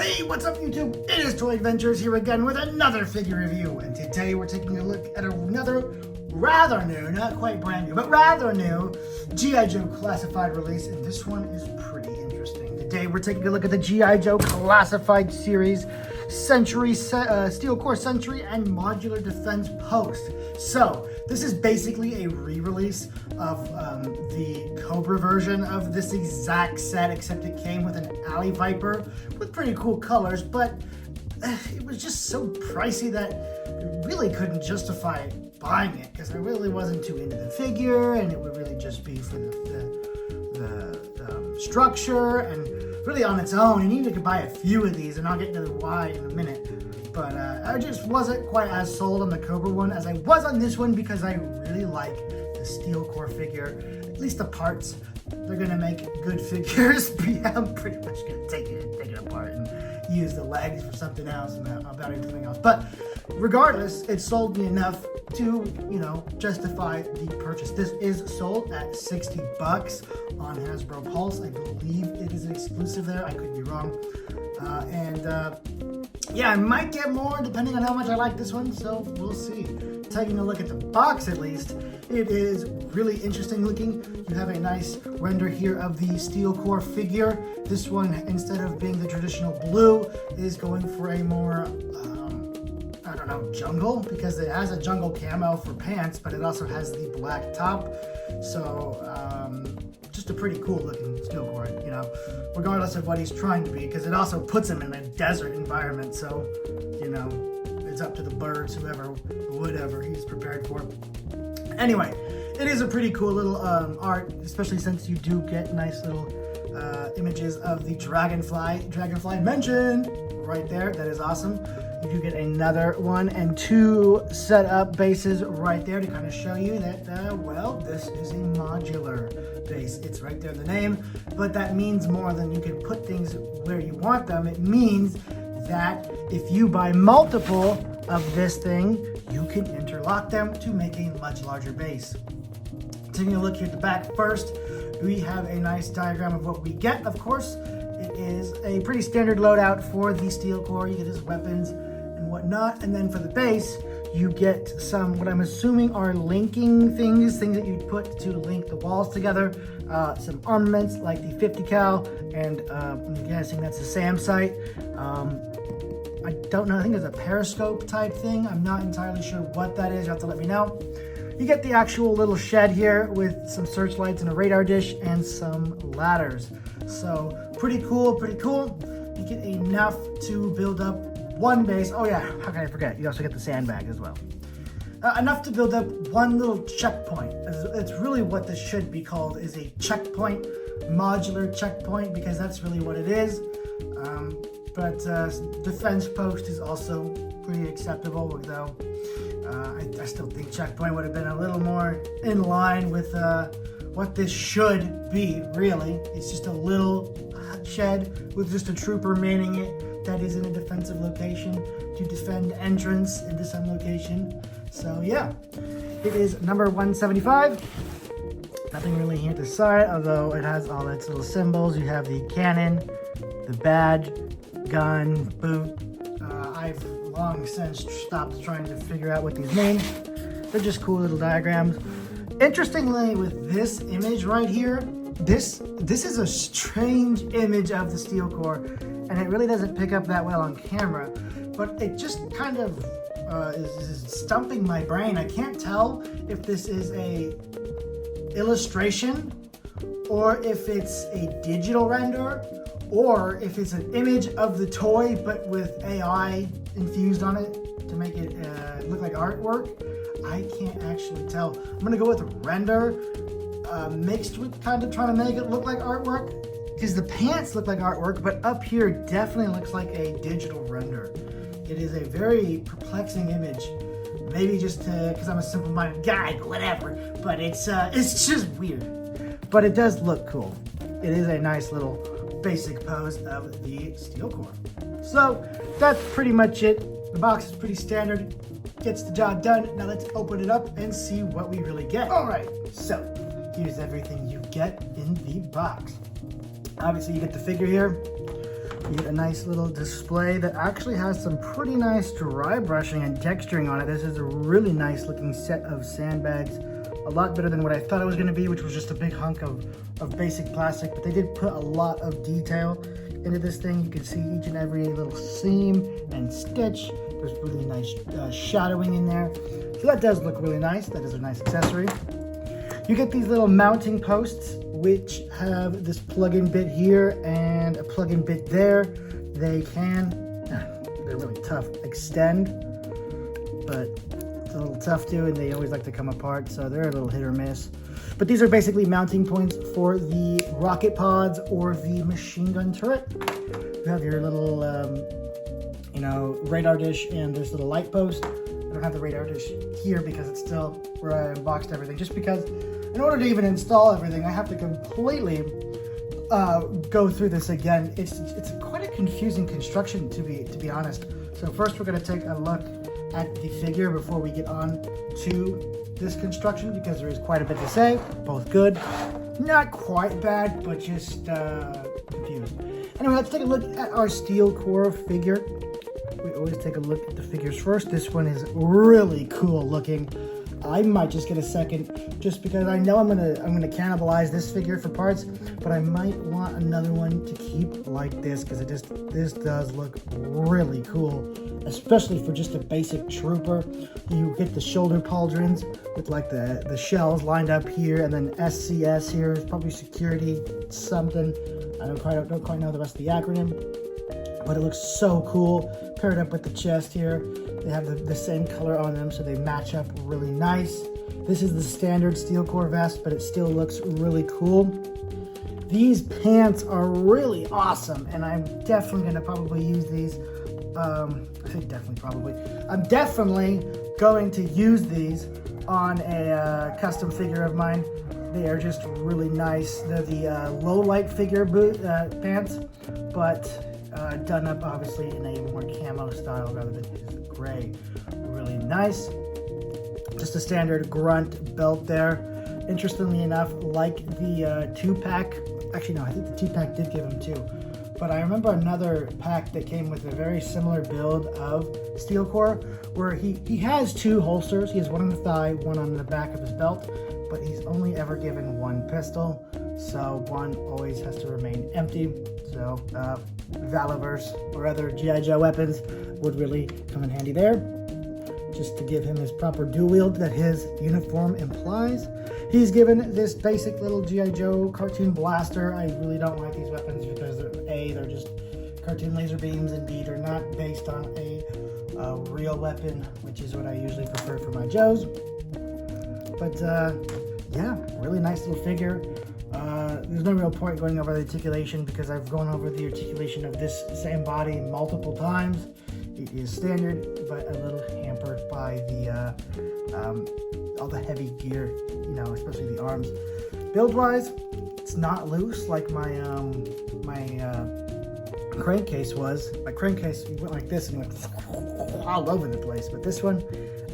Hey, what's up YouTube? It is Toy Adventures here again with another figure review, and today we're taking a look at another rather new, not quite brand new, but rather new G.I. Joe classified release, and this one is pretty interesting. Today we're taking a look at the G.I. Joe classified series Sentry, Steel Corps Sentry, and Modular Defense Post. So this is basically a re-release of the Cobra version of this exact set, except it came with an Alley Viper with pretty cool colors, but it was just so pricey that I really couldn't justify buying it because I really wasn't too into the figure, and it would really just be for the structure and really on its own. You need to buy a few of these, and I'll get into the why in a minute. But I just wasn't quite as sold on the Cobra one as I was on this one because I really like the Steel Corps figure, at least the parts. They're gonna make good figures, but yeah, I'm pretty much gonna take it apart and use the legs for something else and about anything else. But regardless, it sold me enough to, justify the purchase. This is sold at $60 on Hasbro Pulse. I believe it is an exclusive there. I could be wrong. Yeah, I might get more depending on how much I like this one, so we'll see. Taking a look at the box, at least, it is really interesting looking. You have a nice render here of the Steel Corps figure. This one, instead of being the traditional blue, is going for a more, I don't know, jungle, because it has a jungle camo for pants, but it also has the black top. So, just a pretty cool looking Steel Corps, regardless of what he's trying to be, because it also puts him in a desert environment. So, it's up to the birds, whatever he's prepared for. Anyway, it is a pretty cool little art, especially since you do get nice little images of the dragonfly mentioned right there. That is awesome. You do get another one and two set up bases right there to kind of show you that, well, this is a modular base. It's right there in the name, but that means more than you can put things where you want them. It means that if you buy multiple of this thing, you can interlock them to make a much larger base. Taking a look here at the back first, we have a nice diagram of what we get. Of course, it is a pretty standard loadout for the Steel Corps. You get his weapons and whatnot, and then for the base, you get some, what I'm assuming are linking things that you'd put to link the walls together. Some armaments like the 50 cal, and I'm guessing that's the SAM sight. I don't know, I think it's a periscope type thing. I'm not entirely sure what that is. You'll have to let me know. You get the actual little shed here with some searchlights and a radar dish and some ladders. So pretty cool. You get enough to build up one base. Oh yeah, how can I forget? You also get the sandbag as well. Enough to build up one little checkpoint. It's really what this should be called, is a checkpoint, modular checkpoint, because that's really what it is. But defense post is also pretty acceptable, though I still think checkpoint would have been a little more in line with what this should be, really. It's just a little shed with just a trooper manning it that is in a defensive location to defend entrance into some location. So yeah, it is number 175. Nothing really here at the side, although it has all its little symbols. You have the cannon, the badge, gun, boot. I've long since stopped trying to figure out what these mean. They're just cool little diagrams. Interestingly, with this image right here, this is a strange image of the Steel Corps, and it really doesn't pick up that well on camera, but it just kind of is stumping my brain. I can't tell if this is a illustration or if it's a digital render, or if it's an image of the toy but with AI infused on it to make it look like artwork. I can't actually tell. I'm gonna go with render mixed with kind of trying to make it look like artwork, because the pants look like artwork, but up here definitely looks like a digital render. It is a very perplexing image. Maybe just because I'm a simple-minded guy, whatever, but it's just weird. But it does look cool. It is a nice little basic pose of the Steel Corps. So that's pretty much it. The box is pretty standard, gets the job done. Now let's open it up and see what we really get. All right, so here's everything you get in the box. Obviously you get the figure here. You get a nice little display that actually has some pretty nice dry brushing and texturing on it. This is a really nice looking set of sandbags. A lot better than what I thought it was going to be, which was just a big hunk of basic plastic. But they did put a lot of detail into this thing. You can see each and every little seam and stitch. There's really nice shadowing in there. So that does look really nice. That is a nice accessory. You get these little mounting posts, which have this plug-in bit here and a plug-in bit there. They can, they're really tough, extend, but it's a little tough to, and they always like to come apart, so they're a little hit or miss. But these are basically mounting points for the rocket pods or the machine gun turret. You have your little, radar dish and this little light post. I don't have the radar dish here because it's still where I unboxed everything, just because in order to even install everything, I have to completely go through this again. It's quite a confusing construction, to be honest. So first we're going to take a look at the figure before we get on to this construction, because there is quite a bit to say. Both good, not quite bad, but just confused. Anyway, let's take a look at our Steel Corps figure. We always take a look at the figures first. This one is really cool looking. I might just get a second, just because I know I'm gonna cannibalize this figure for parts, but I might want another one to keep like this, because this does look really cool, especially for just a basic trooper. You get the shoulder pauldrons with like the shells lined up here, and then SCS here is probably security something. I don't quite know the rest of the acronym, but it looks so cool. Paired up with the chest here. They have the same color on them, so they match up really nice. This is the standard Steel Corps vest, but it still looks really cool. These pants are really awesome, and I'm definitely going to probably use these. I'm definitely going to use these on a custom figure of mine. They are just really nice. They're the low light figure pants, but done up obviously in a more camo style rather than his gray. Really nice. Just a standard grunt belt there. Interestingly enough, like the 2-pack, actually no, I think the 2-pack did give him 2, but I remember another pack that came with a very similar build of Steel Corps, where he has 2 holsters. He has one on the thigh, one on the back of his belt, but he's only ever given 1 pistol, so one always has to remain empty. So Valiverse or other G.I. Joe weapons would really come in handy there, just to give him his proper dual wield that his uniform implies. He's given this basic little G.I. Joe cartoon blaster. I really don't like these weapons because they're just cartoon laser beams, and B, they're not based on a real weapon, which is what I usually prefer for my Joes. But yeah, really nice little figure. There's no real point going over the articulation, because I've gone over the articulation of this same body multiple times. It is standard, but a little hampered by the all the heavy gear, especially the arms. Build-wise, it's not loose like my crankcase was. My crankcase went like this and went all over the place, but this one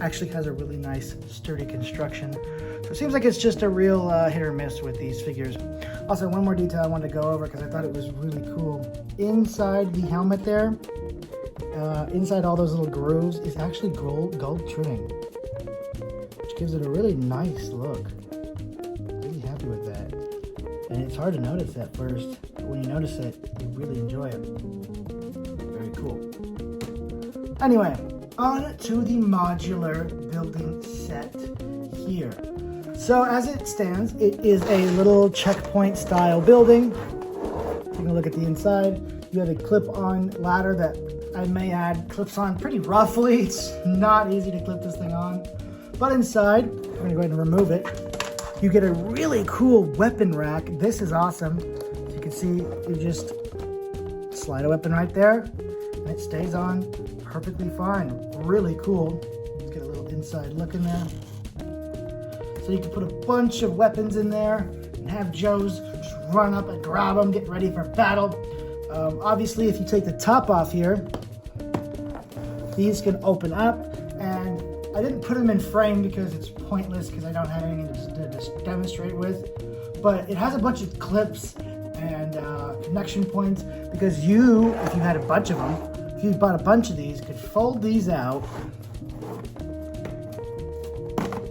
actually has a really nice sturdy construction. So it seems like it's just a real hit or miss with these figures. Also, one more detail I wanted to go over because I thought it was really cool. Inside the helmet there, inside all those little grooves, is actually gold trimming, which gives it a really nice look. Really happy with that. And it's hard to notice at first, but when you notice it, you really enjoy it. Very cool. Anyway, on to the modular building set here. So as it stands, it is a little checkpoint style building. Taking a look at the inside, you have a clip-on ladder that I may add clips on pretty roughly. It's not easy to clip this thing on. But inside, I'm gonna go ahead and remove it. You get a really cool weapon rack. This is awesome. As you can see, you just slide a weapon right there, and it stays on perfectly fine. Really cool. Let's get a little inside look in there. So you can put a bunch of weapons in there and have Joes just run up and grab them, get ready for battle. Obviously, if you take the top off here, these can open up, and I didn't put them in frame because it's pointless because I don't have anything to demonstrate with, but it has a bunch of clips and connection points, because you, if you had a bunch of them, if you bought a bunch of these, could fold these out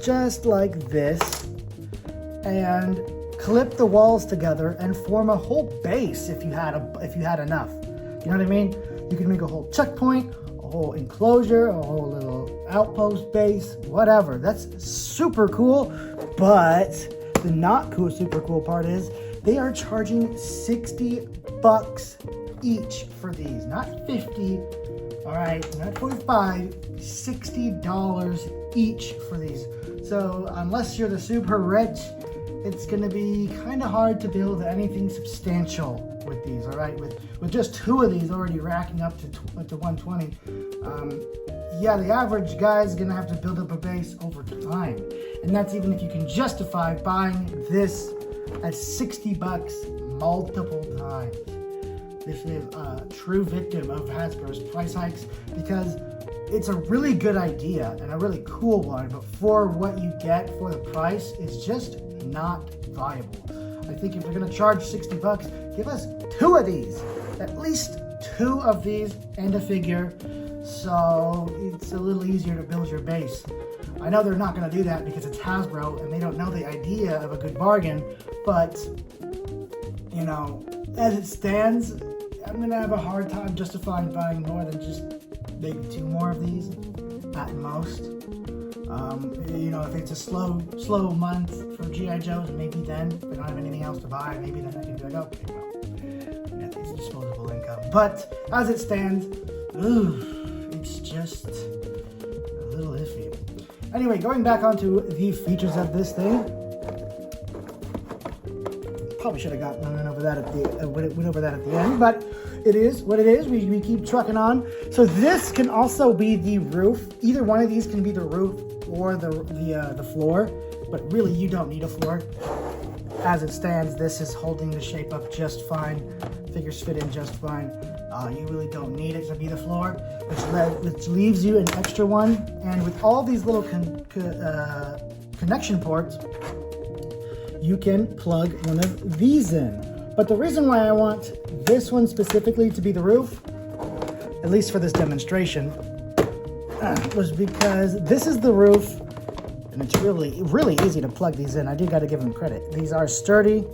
just like this and clip the walls together and form a whole base if you had enough. You know what I mean? You can make a whole checkpoint, a whole enclosure, a whole little outpost base, whatever. That's super cool. But the not cool, super cool part is they are charging $60 each for these, not 50. All right, not 45, $60 each for these. So unless you're the super rich, it's gonna be kind of hard to build anything substantial with these. All right, with just 2 of these already racking up to 120. Yeah, the average guy is gonna have to build up a base over time, and that's even if you can justify buying this at $60 multiple times. This is a true victim of Hasbro's price hikes, because it's a really good idea and a really cool one, but for what you get for the price is just not viable. I think if you're gonna charge $60, give us 2 of these, at least 2 of these and a figure, so it's a little easier to build your base. I know they're not gonna do that because it's Hasbro and they don't know the idea of a good bargain, but you know, as it stands, I'm gonna have a hard time justifying buying more than just maybe 2 more of these at most. You know, if it's a slow month for G.I. Joes, maybe then, if I don't have anything else to buy, maybe then I can be like, okay, well, yeah, it's disposable income. But as it stands, it's just a little iffy. Anyway, going back onto the features of this thing. Probably should have went over that at the end, but it is what it is. We keep trucking on. So this can also be the roof. Either one of these can be the roof or the floor, but really you don't need a floor. As it stands, this is holding the shape up just fine. Figures fit in just fine. You really don't need it to be the floor, which leaves you an extra one. And with all these little connection ports, you can plug one of these in. But the reason why I want this one specifically to be the roof, at least for this demonstration, was because this is the roof, and it's really easy to plug these in. I do got to give them credit. These are sturdy.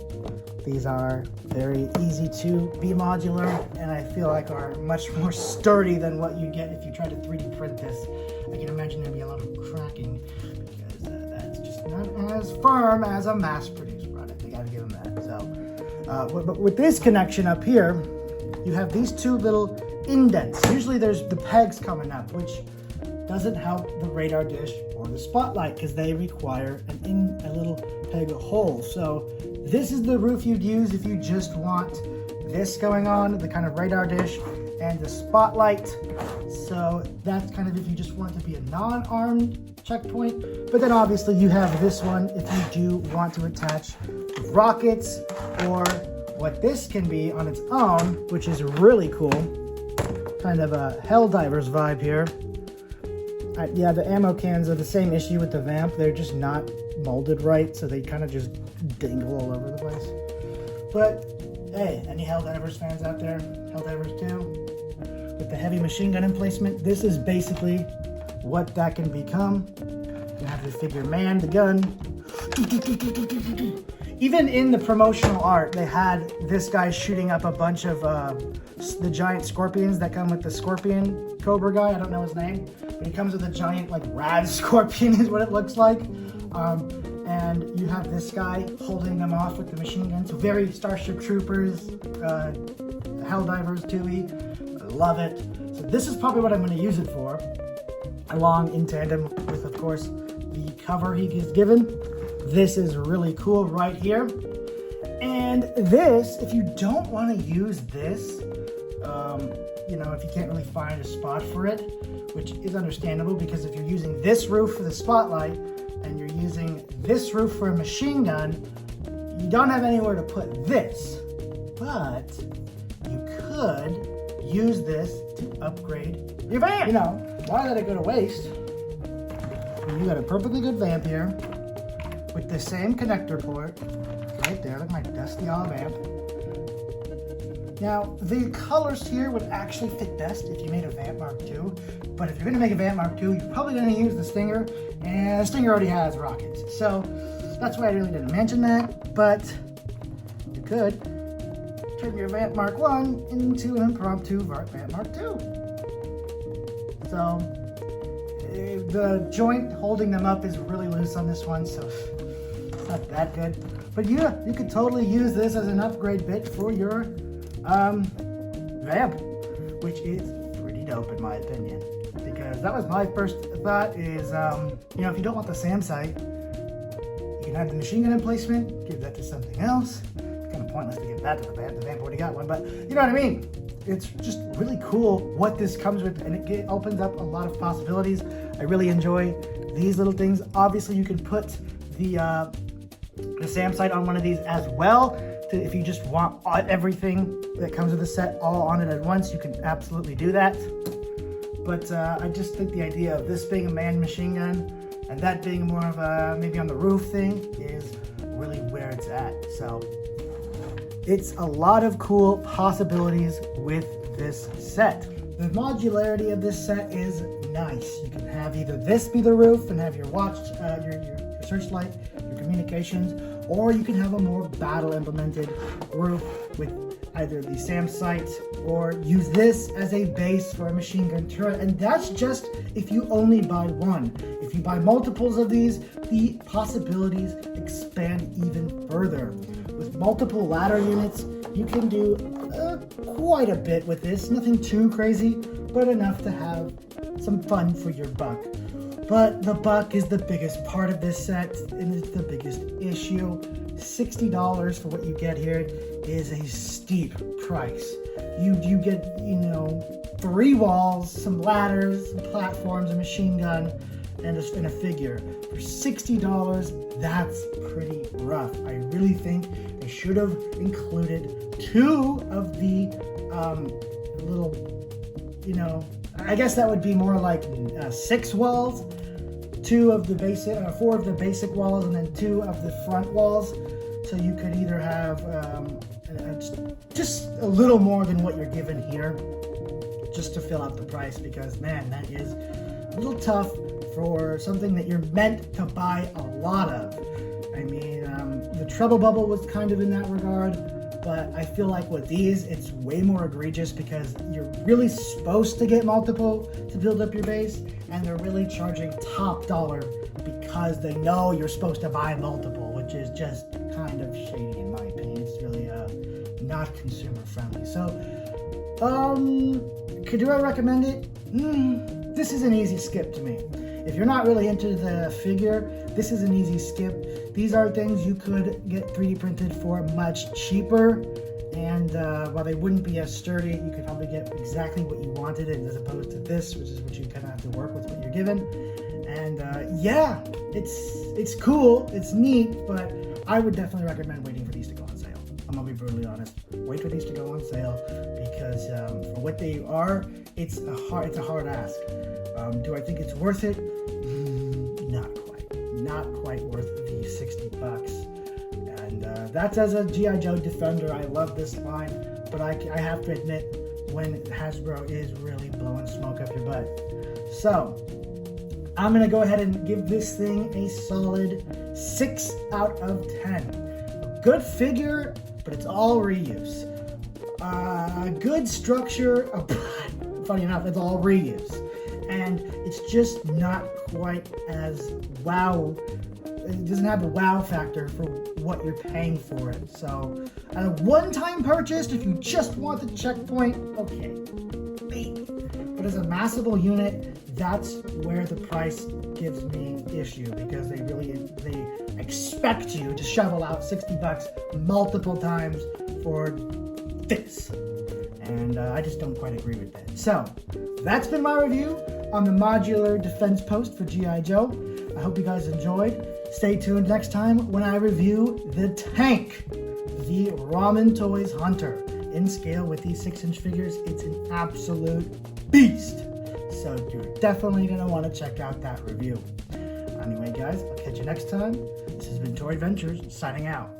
These are very easy to be modular, and I feel like are much more sturdy than what you get if you try to 3D print this. I can imagine there'd be a lot of cracking, because that's just not as firm as a mass-produced product. They got to give them that. So, but with this connection up here, you have these 2 little indents. Usually there's the pegs coming up, which doesn't help the radar dish or the spotlight because they require a little peg hole. So this is the roof you'd use if you just want this going on, the kind of radar dish and the spotlight. So that's kind of if you just want it to be a non-armed checkpoint. But then obviously you have this one if you do want to attach rockets or what this can be on its own, which is really cool. Kind of a Helldivers vibe here. Yeah, the ammo cans are the same issue with the Vamp. They're just not molded right, so they kind of just dangle all over the place. But hey, any Helldivers fans out there? Helldivers 2? With the heavy machine gun emplacement, this is basically what that can become. You have the figure man the gun. Even in the promotional art, they had this guy shooting up a bunch of the giant scorpions that come with the scorpion Cobra guy. I don't know his name, but he comes with a giant like rad scorpion is what it looks like. And you have this guy holding them off with the machine gun. So very Starship Troopers, Helldivers 2E. I love it. So this is probably what I'm going to use it for, along in tandem with, of course, the cover he is given. This is really cool right here. And this, if you don't want to use this, you know, if you can't really find a spot for it, which is understandable because if you're using this roof for the spotlight and you're using this roof for a machine gun, you don't have anywhere to put this. But you could use this to upgrade your Vamp. You know, why let it go to waste? You got a perfectly good Vamp here with the same connector port right there. Look at my dusty old Vamp. Now, the colors here would actually fit best if you made a Vamp Mark II, but if you're gonna make a Vamp Mark II, you're probably gonna use the Stinger, and the Stinger already has rockets. So that's why I really didn't mention that, but you could turn your Vamp Mark I into an impromptu Vamp Mark II. So the joint holding them up is really loose on this one, so it's not that good. But yeah, you could totally use this as an upgrade bit for your Vamp, which is pretty dope in my opinion. Because that was my first thought is, you know, if you don't want the SAM sight, you can have the machine gun emplacement, give that to something else. It's kind of pointless to give that to the Vamp already got one, but you know what I mean? It's just really cool what this comes with, and it opens up a lot of possibilities. I really enjoy these little things. Obviously, you can put the SAM sight on one of these as well. If you just want everything that comes with the set all on it at once, you can absolutely do that. But I just think the idea of this being a manned machine gun and that being more of a maybe on the roof thing is really where it's at. So it's a lot of cool possibilities with this set. The modularity of this set is nice. You can have either this be the roof and have your watch, your searchlight, your communications, or you can have a more battle implemented roof with either the SAM sights or use this as a base for a machine gun turret. And that's just if you only buy one. If you buy multiples of these, the possibilities expand even further. With multiple ladder units, you can do quite a bit with this. Nothing too crazy, but enough to have some fun for your buck. But the buck is the biggest part of this set, and it's the biggest issue. $60 for what you get here is a steep price. You get, you know, 3 walls, some ladders, some platforms, a machine gun, and a figure. For $60, that's pretty rough. I really think they should have included 2 of the little, you know, I guess that would be more like 6 walls. 4 of the basic walls, and then 2 of the front walls. So you could either have just a little more than what you're given here, just to fill out the price. Because man, that is a little tough for something that you're meant to buy a lot of. I mean, the treble bubble was kind of in that regard, but I feel like with these, it's way more egregious because you're really supposed to get multiple to build up your base, and they're really charging top dollar because they know you're supposed to buy multiple, which is just kind of shady in my opinion. It's really not consumer friendly. So, do I recommend it? This is an easy skip to me. If you're not really into the figure, this is an easy skip. These are things you could get 3D printed for much cheaper, and while they wouldn't be as sturdy, you could probably get exactly what you wanted as opposed to this, which is what you kind of have to work with what you're given. And yeah, it's cool, it's neat, but I would definitely recommend waiting for these to go on sale. I'm gonna be brutally honest. Wait for these to go on sale because for what they are, it's a hard ask. Do I think it's worth it? Not quite worth the $60. And that's as a G.I. Joe Defender. I love this line, but I have to admit when Hasbro is really blowing smoke up your butt. So I'm gonna go ahead and give this thing a solid 6 out of 10. A good figure, but it's all reuse. Good structure, funny enough, it's all reuse. And it's just not quite as wow. It doesn't have the wow factor for what you're paying for it. So, a one-time purchase, if you just want the checkpoint, okay, maybe. But as a massable unit, that's where the price gives me issue, because they expect you to shovel out $60 multiple times for this. And I just don't quite agree with that. So, that's been my review on the modular defense post for G.I. Joe. I hope you guys enjoyed. Stay tuned next time when I review the tank, the Ramen Toys Hunter. In scale with these 6-inch figures, it's an absolute beast. So you're definitely going to want to check out that review. Anyway, guys, I'll catch you next time. This has been Toy Adventures, signing out.